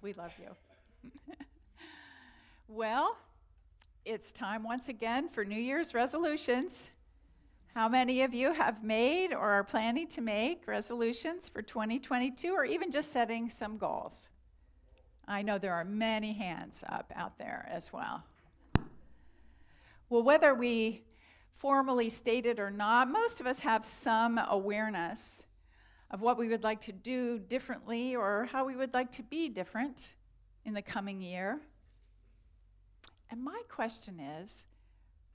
We love you. Well, it's time once again for New Year's resolutions. How many of you have made or are planning to make resolutions for 2022 or even just setting some goals? I know there are many hands up out there as well. Well, whether we formally state it or not, most of us have some awareness of what we would like to do differently or how we would like to be different in the coming year. And my question is,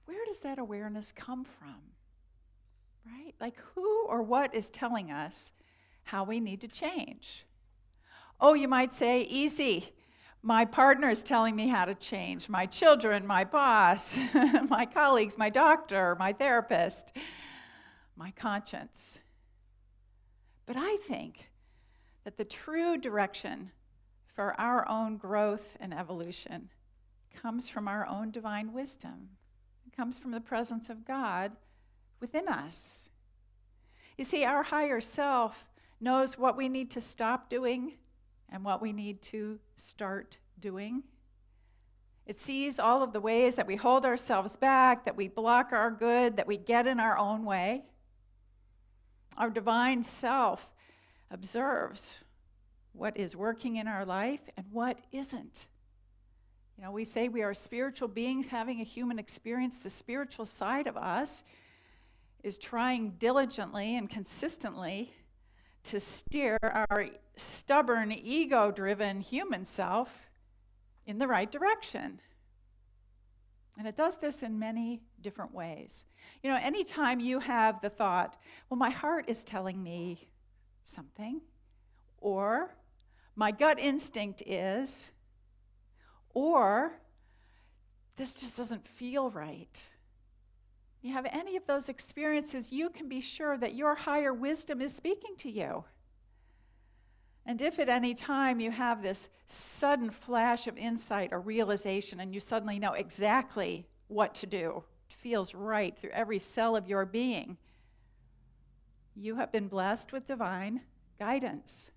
where does that awareness come from? Right? Like who or what is telling us how we need to change? Oh, you might say, easy. My partner is telling me how to change. My children, my boss, my colleagues, my doctor, my therapist, my conscience. But I think that the true direction for our own growth and evolution comes from our own divine wisdom. It comes from the presence of God within us. You see, our higher self knows what we need to stop doing and what we need to start doing. It sees all of the ways that we hold ourselves back, that we block our good, that we get in our own way. Our divine self observes what is working in our life and what isn't. You know, we say we are spiritual beings having a human experience. The spiritual side of us is trying diligently and consistently to steer our stubborn, ego-driven human self in the right direction. And it does this in many different ways. You know, anytime you have the thought, well, my heart is telling me something, or my gut instinct is, or this just doesn't feel right. You have any of those experiences, you can be sure that your higher wisdom is speaking to you. And if at any time you have this sudden flash of insight or realization and you suddenly know exactly what to do, it feels right through every cell of your being, you have been blessed with divine guidance.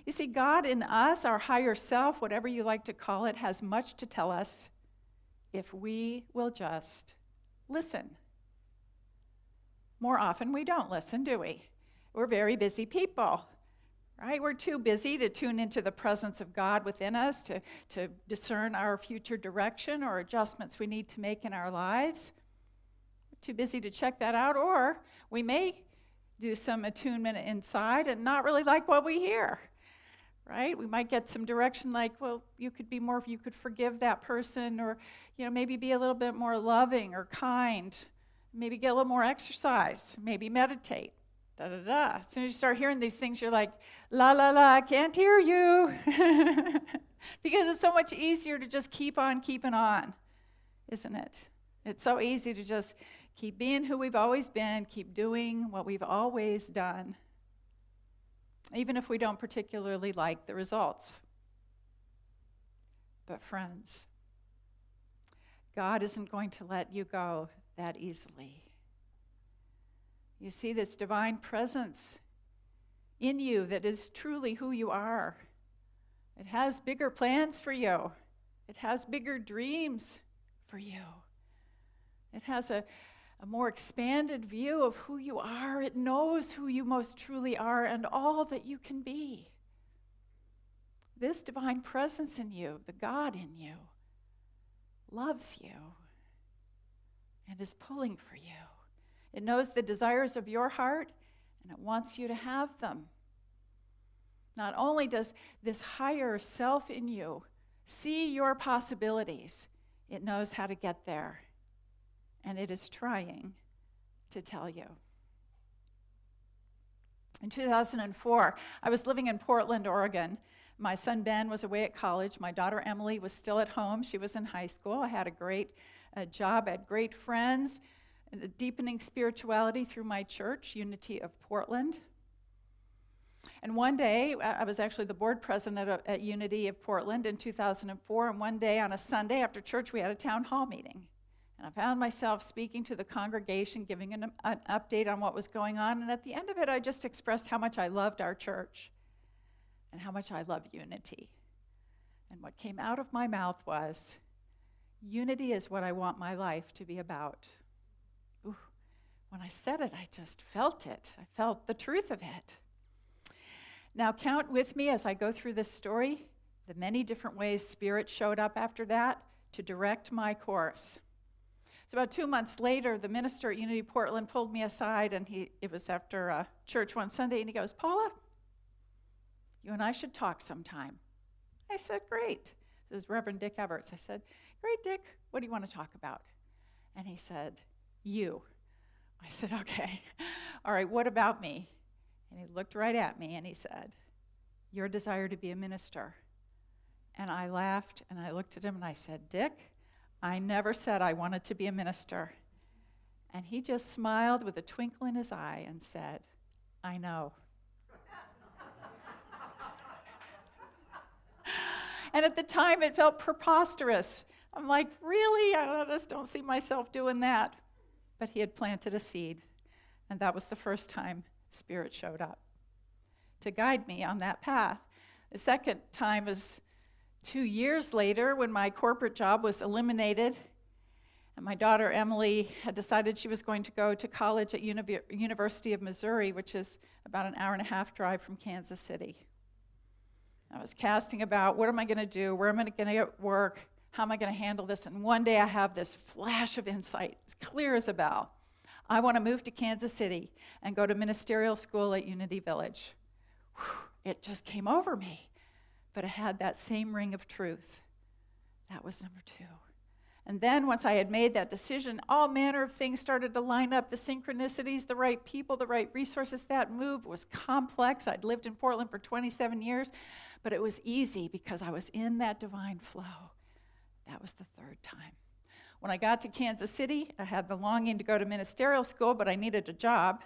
You see, God in us, our higher self, whatever you like to call it, has much to tell us if we will just listen. More often we don't listen, do we? We're very busy people, right? We're too busy to tune into the presence of God within us, to discern our future direction or adjustments we need to make in our lives. We're too busy to check that out, or we may do some attunement inside and not really like what we hear, right? We might get some direction like, well, you could be more, you could forgive that person, or, you know, maybe be a little bit more loving or kind. Maybe get a little more exercise, maybe meditate, da-da-da. As soon as you start hearing these things, you're like, la, la, la, I can't hear you. Because it's so much easier to just keep on keeping on, isn't it? It's so easy to just keep being who we've always been, keep doing what we've always done, even if we don't particularly like the results. But friends, God isn't going to let you go that easily. You see this divine presence in you that is truly who you are. It has bigger plans for you. It has bigger dreams for you. It has a more expanded view of who you are. It knows who you most truly are and all that you can be. This divine presence in you, the God in you, loves you and is pulling for you. It knows the desires of your heart, and it wants you to have them. Not only does this higher self in you see your possibilities, it knows how to get there, and it is trying to tell you. In 2004, I was living in Portland, Oregon. My son Ben was away at college. My daughter Emily was still at home. She was in high school. I had a great job, had great friends, and a deepening spirituality through my church, Unity of Portland. And one day, I was actually the board president at Unity of Portland in 2004, and one day on a Sunday after church, we had a town hall meeting. And I found myself speaking to the congregation, giving an update on what was going on, and at the end of it, I just expressed how much I loved our church and how much I love Unity. And what came out of my mouth was, unity is what I want my life to be about. Ooh, when I said it, I just felt it. I felt the truth of it. Now count with me as I go through this story, the many different ways Spirit showed up after that to direct my course. So about 2 months later, the minister at Unity Portland pulled me aside, and it was after church one Sunday, and he goes, "Paula, you and I should talk sometime." I said, "Great." This is Reverend Dick Everts. I said, "Great, Dick, what do you want to talk about?" And he said, "You." I said, "Okay. All right, what about me?" And he looked right at me and he said, "Your desire to be a minister." And I laughed and I looked at him and I said, "Dick, I never said I wanted to be a minister." And he just smiled with a twinkle in his eye and said, "I know." And at the time, it felt preposterous. I'm like, really? I just don't see myself doing that. But he had planted a seed, and that was the first time Spirit showed up to guide me on that path. The second time was 2 years later when my corporate job was eliminated, and my daughter Emily had decided she was going to go to college at University of Missouri, which is about an hour-and-a-half drive from Kansas City. I was casting about, what am I going to do? Where am I going to get work? How am I going to handle this? And one day I have this flash of insight, as clear as a bell. I want to move to Kansas City and go to ministerial school at Unity Village. Whew, it just came over me. But it had that same ring of truth. That was number 2. And then once I had made that decision, all manner of things started to line up, the synchronicities, the right people, the right resources. That move was complex. I'd lived in Portland for 27 years, but it was easy because I was in that divine flow. That was the third time. When I got to Kansas City, I had the longing to go to ministerial school, but I needed a job.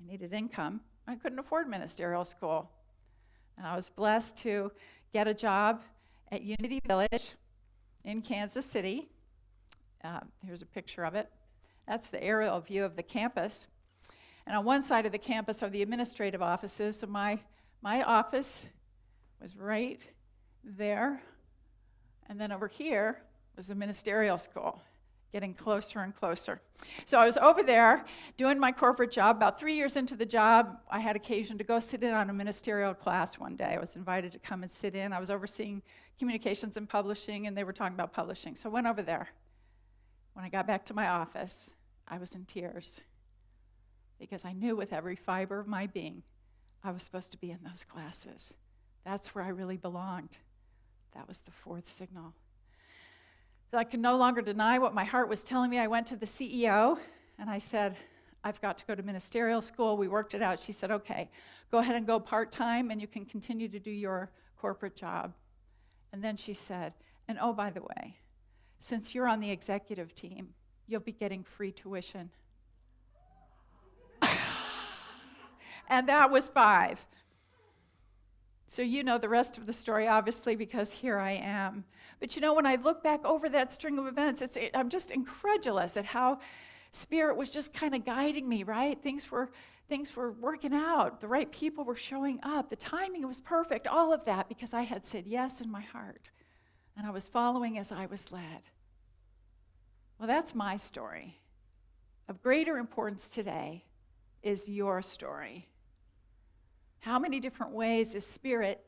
I needed income. I couldn't afford ministerial school. And I was blessed to get a job at Unity Village in Kansas City. Here's a picture of it. That's the aerial view of the campus. And on one side of the campus are the administrative offices. So my office was right there. And then over here was the ministerial school, getting closer and closer. So I was over there doing my corporate job. About 3 years into the job, I had occasion to go sit in on a ministerial class one day. I was invited to come and sit in. I was overseeing communications and publishing, and they were talking about publishing. So I went over there. When I got back to my office, I was in tears because I knew with every fiber of my being I was supposed to be in those classes. That's where I really belonged. That was the fourth signal. So I could no longer deny what my heart was telling me. I went to the CEO and I said, "I've got to go to ministerial school." We worked it out. She said, "Okay, go ahead and go part-time and you can continue to do your corporate job." And then she said, "And oh, by the way, since you're on the executive team, you'll be getting free tuition." And that was 5. So you know the rest of the story, obviously, because here I am. But you know, when I look back over that string of events, I'm just incredulous at how Spirit was just kind of guiding me, right? Things were working out. The right people were showing up. The timing was perfect, all of that, because I had said yes in my heart. And I was following as I was led. Well, that's my story. Of greater importance today is your story. How many different ways is Spirit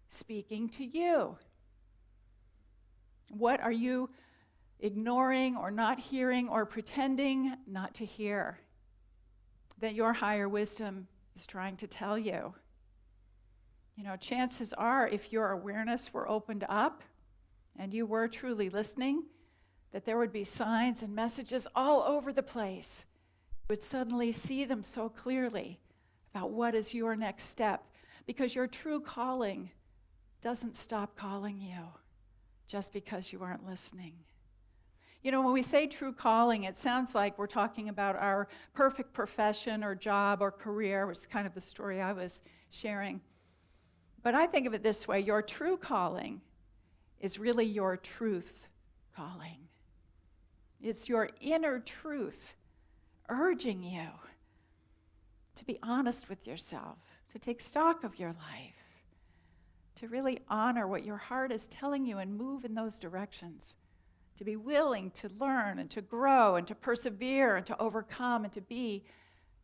speaking to you? What are you ignoring or not hearing or pretending not to hear that your higher wisdom is trying to tell you? You know, chances are, if your awareness were opened up and you were truly listening, that there would be signs and messages all over the place. You would suddenly see them so clearly about what is your next step, because your true calling doesn't stop calling you just because you aren't listening. You know, when we say true calling, it sounds like we're talking about our perfect profession or job or career, which is kind of the story I was sharing. But I think of it this way: your true calling is really your truth calling. It's your inner truth urging you to be honest with yourself, to take stock of your life, to really honor what your heart is telling you and move in those directions, to be willing to learn and to grow and to persevere and to overcome and to be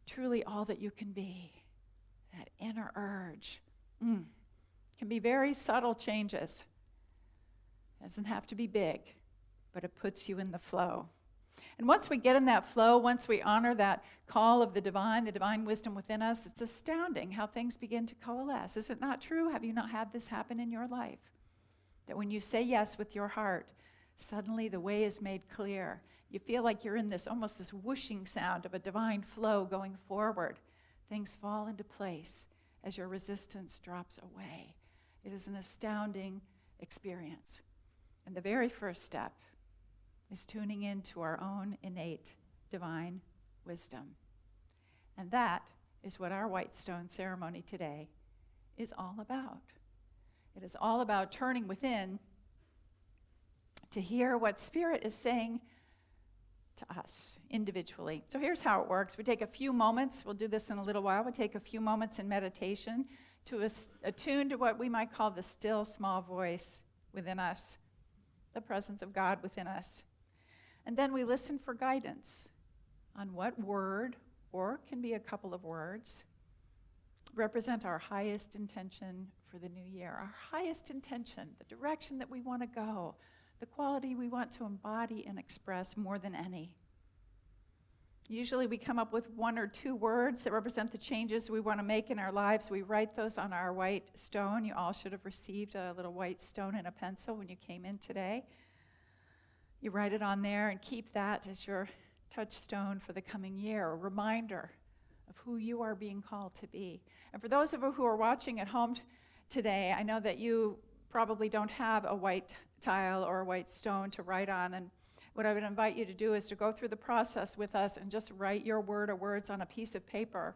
truly all that you can be. That inner urge can be very subtle changes. It doesn't have to be big, but it puts you in the flow. And once we get in that flow, once we honor that call of the divine wisdom within us, it's astounding how things begin to coalesce. Is it not true? Have you not had this happen in your life? That when you say yes with your heart, suddenly the way is made clear. You feel like you're in this almost this whooshing sound of a divine flow going forward. Things fall into place as your resistance drops away. It is an astounding experience. And the very first step is tuning into our own innate divine wisdom. And that is what our white stone ceremony today is all about. It is all about turning within to hear what Spirit is saying to us individually. So here's how it works. We take a few moments. We'll do this in a little while. We take a few moments in meditation to attune to what we might call the still small voice within us, the presence of God within us. And then we listen for guidance on what word, or can be a couple of words, represent our highest intention for the new year. Our highest intention, the direction that we want to go, the quality we want to embody and express more than any. Usually we come up with one or two words that represent the changes we want to make in our lives. We write those on our white stone. You all should have received a little white stone and a pencil when you came in today. You write it on there and keep that as your touchstone for the coming year, a reminder of who you are being called to be. And for those of you who are watching at home today, I know that you probably don't have a white tile or a white stone to write on. And what I would invite you to do is to go through the process with us and just write your word or words on a piece of paper.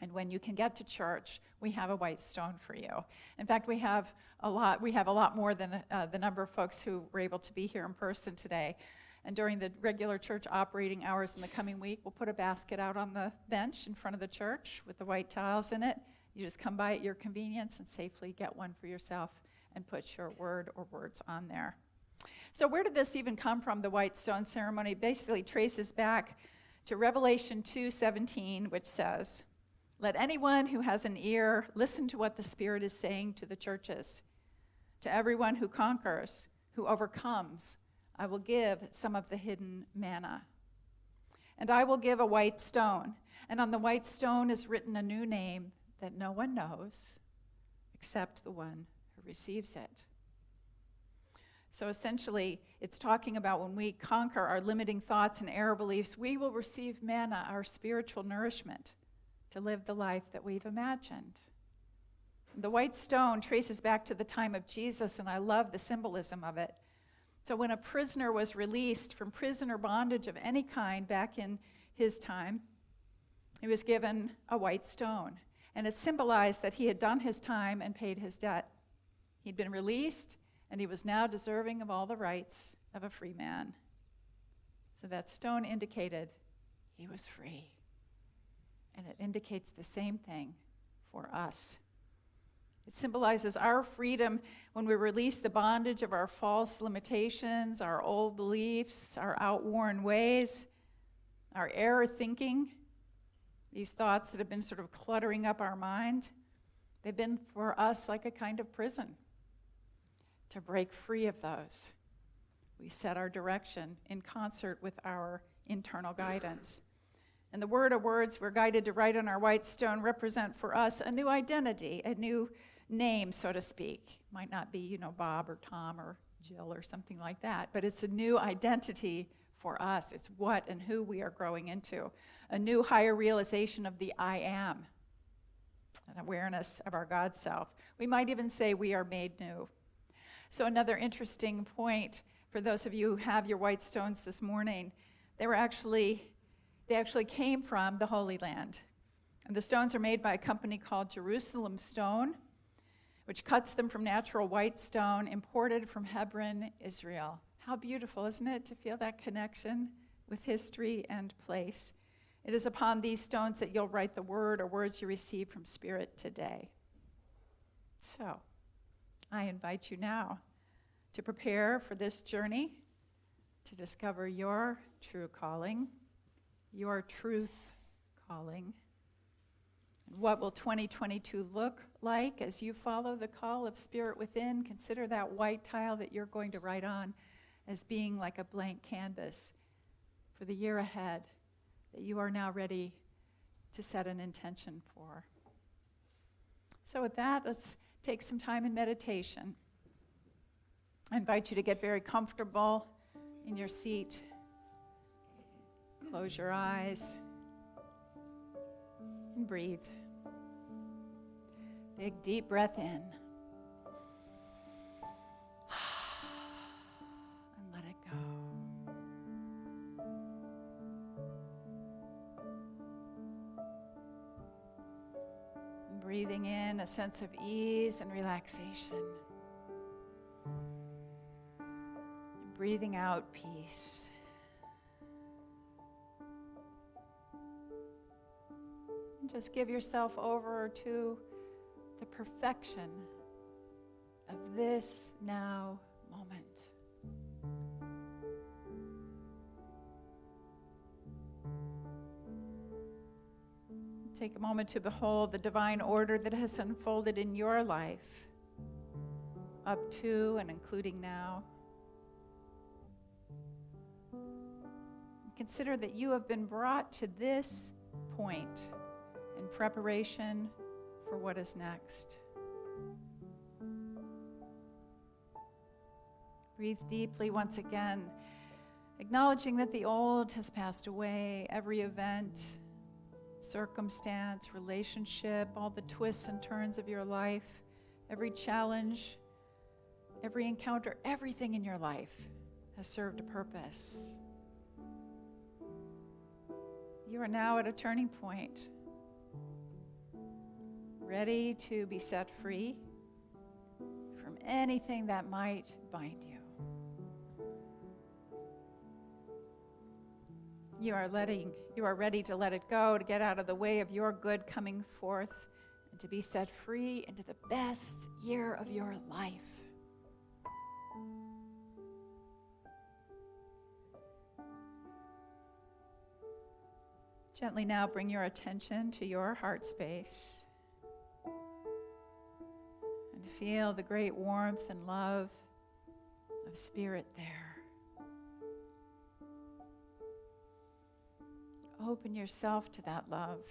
And when you can get to church, we have a white stone for you. In fact, we have a lot more than the number of folks who were able to be here in person today. And during the regular church operating hours in the coming week, we'll put a basket out on the bench in front of the church with the white tiles in it. You just come by at your convenience and safely get one for yourself and put your word or words on there. So where did this even come from, the white stone ceremony? It basically traces back to Revelation 2:17, which says, "Let anyone who has an ear listen to what the Spirit is saying to the churches. To everyone who conquers, who overcomes, I will give some of the hidden manna. And I will give a white stone, and on the white stone is written a new name that no one knows except the one who receives it." So essentially, it's talking about when we conquer our limiting thoughts and error beliefs, we will receive manna, our spiritual nourishment, to live the life that we've imagined. The white stone traces back to the time of Jesus, and I love the symbolism of it. So when a prisoner was released from prisoner bondage of any kind back in his time, he was given a white stone. And it symbolized that he had done his time and paid his debt. He'd been released, and he was now deserving of all the rights of a free man. So that stone indicated he was free. And it indicates the same thing for us. It symbolizes our freedom when we release the bondage of our false limitations, our old beliefs, our outworn ways, our error thinking, these thoughts that have been sort of cluttering up our mind. They've been for us like a kind of prison. To break free of those, we set our direction in concert with our internal guidance. And the word or words we're guided to write on our white stone represent for us a new identity, a new name, so to speak. Might not be, Bob or Tom or Jill or something like that, but it's a new identity for us. It's what and who we are growing into. A new higher realization of the I am, an awareness of our God self. We might even say we are made new. So another interesting point for those of you who have your white stones this morning, they actually came from the Holy Land. And the stones are made by a company called Jerusalem Stone, which cuts them from natural white stone imported from Hebron, Israel. How beautiful, isn't it, to feel that connection with history and place? It is upon these stones that you'll write the word or words you receive from Spirit today. So, I invite you now to prepare for this journey to discover your true calling, your truth calling. And what will 2022 look like as you follow the call of Spirit within? Consider that white tile that you're going to write on as being like a blank canvas for the year ahead that you are now ready to set an intention for. So with that, let's take some time in meditation. I invite you to get very comfortable in your seat. Close your eyes and breathe. Big, deep breath in. And let it go. And breathing in a sense of ease and relaxation. And breathing out peace. Just give yourself over to the perfection of this now moment. Take a moment to behold the divine order that has unfolded in your life, up to and including now. Consider that you have been brought to this point in preparation for what is next. Breathe deeply once again, acknowledging that the old has passed away. Every event, circumstance, relationship, all the twists and turns of your life, every challenge, every encounter, everything in your life has served a purpose. You are now at a turning point, ready to be set free from anything that might bind you. You are ready to let it go, to get out of the way of your good coming forth, and to be set free into the best year of your life. Gently now bring your attention to your heart space. Feel the great warmth and love of Spirit there. Open yourself to that love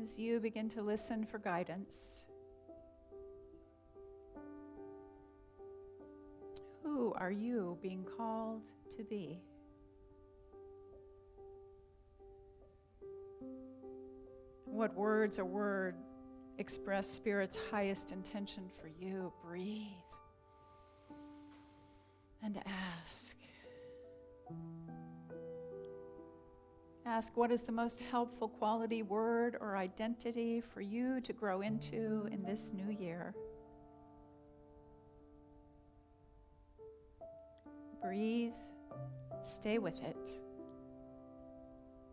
as you begin to listen for guidance. Who are you being called to be? What words or word express Spirit's highest intention for you? Breathe and ask. Ask, what is the most helpful quality, word, or identity for you to grow into in this new year? Breathe, stay with it,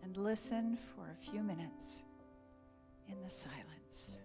and listen for a few minutes in the silence.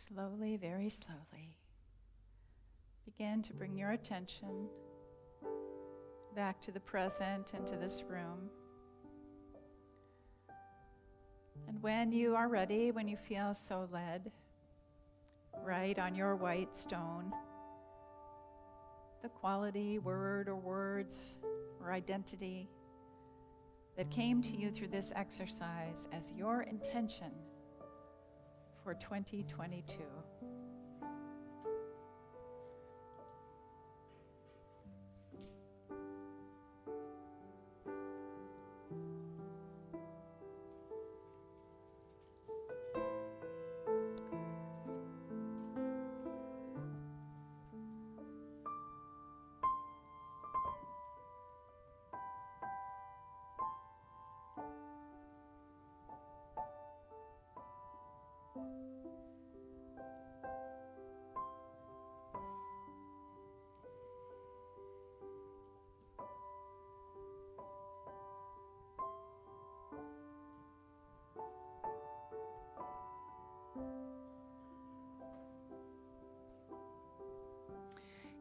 Slowly, very slowly, begin to bring your attention back to the present and to this room. And when you are ready, when you feel so led, write on your white stone the quality, word or words or identity that came to you through this exercise as your intention for 2022.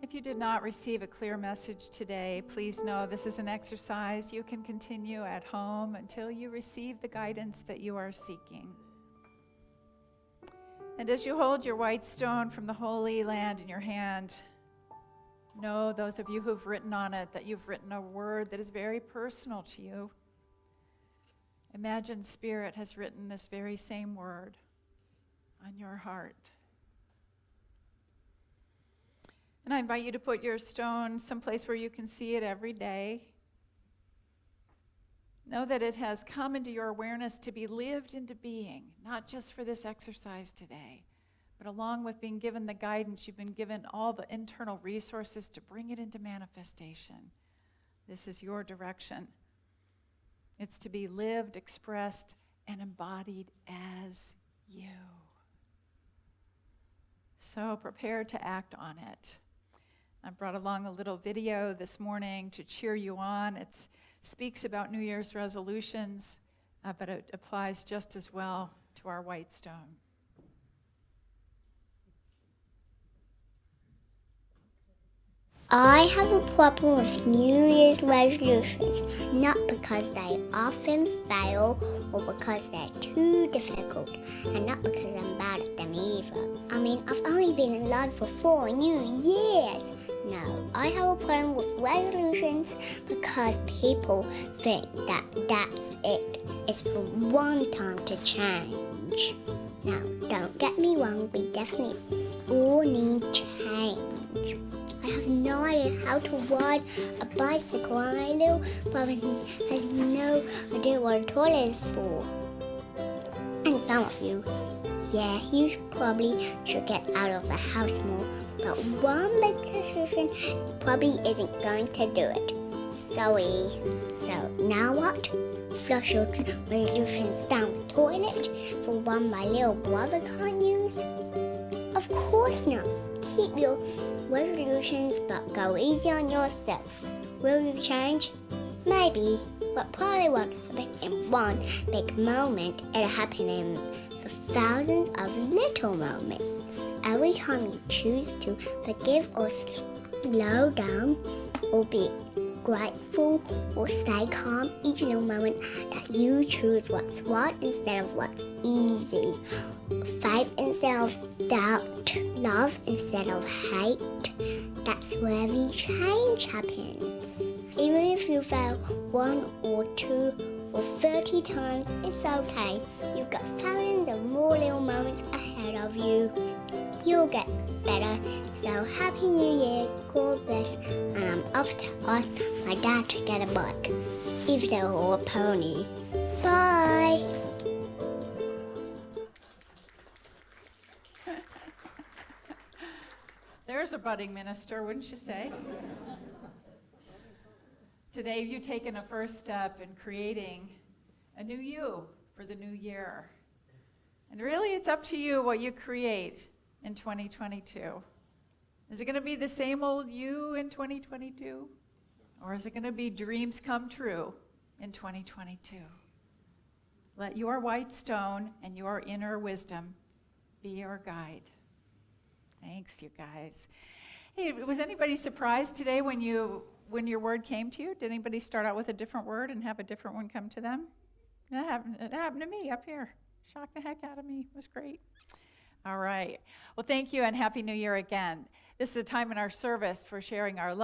If you did not receive a clear message today, please know this is an exercise you can continue at home until you receive the guidance that you are seeking. And as you hold your white stone from the Holy Land in your hand, know, those of you who've written on it, that you've written a word that is very personal to you. Imagine Spirit has written this very same word on your heart. And I invite you to put your stone someplace where you can see it every day. Know that it has come into your awareness to be lived into being, not just for this exercise today, but along with being given the guidance, you've been given all the internal resources to bring it into manifestation. This is your direction. It's to be lived, expressed, and embodied as you. So prepare to act on it. I brought along a little video this morning to cheer you on. It speaks about New Year's resolutions, but it applies just as well to our white stone. I have a problem with New Year's resolutions, not because they often fail or because they're too difficult, and not because I'm bad at them either. I mean, I've only been alive for 4 New Years. No, I have a problem with resolutions because people think that that's it. It's for one time to change. Now, don't get me wrong, we definitely all need change. I have no idea how to ride a bicycle, and my little brother has no idea what a toilet is for. And some of you, you probably should get out of the house more, but one big decision probably isn't going to do it. Sorry. So now what? Flush your resolutions down the toilet for one my little brother can't use? Of course not. Keep your resolutions, but go easy on yourself. Will you change? Maybe, but probably won't happen in one big moment. It'll happen in thousands of little moments. Every time you choose to forgive or slow down or be grateful or stay calm, each little moment that you choose what's right instead of what's easy, faith instead of doubt, love instead of hate, that's where the change happens. Even if you fail 1 or 2 or 30 times, it's okay. You've got thousands of more little moments ahead of you. You'll get better. So happy New Year, God bless, and I'm off to ask my dad to get a bike, if there were a pony. Bye! There's a budding minister, wouldn't you say? Today you've taken a first step in creating a new you for the new year. And really it's up to you what you create in 2022. Is it going to be the same old you in 2022? Or is it going to be dreams come true in 2022? Let your white stone and your inner wisdom be your guide. Thanks, you guys. Hey, was anybody surprised today when your word came to you? Did anybody start out with a different word and have a different one come to them? It happened to me up here. Shocked the heck out of me. It was great. All right. Well, thank you and Happy New Year again. This is a time in our service for sharing our love.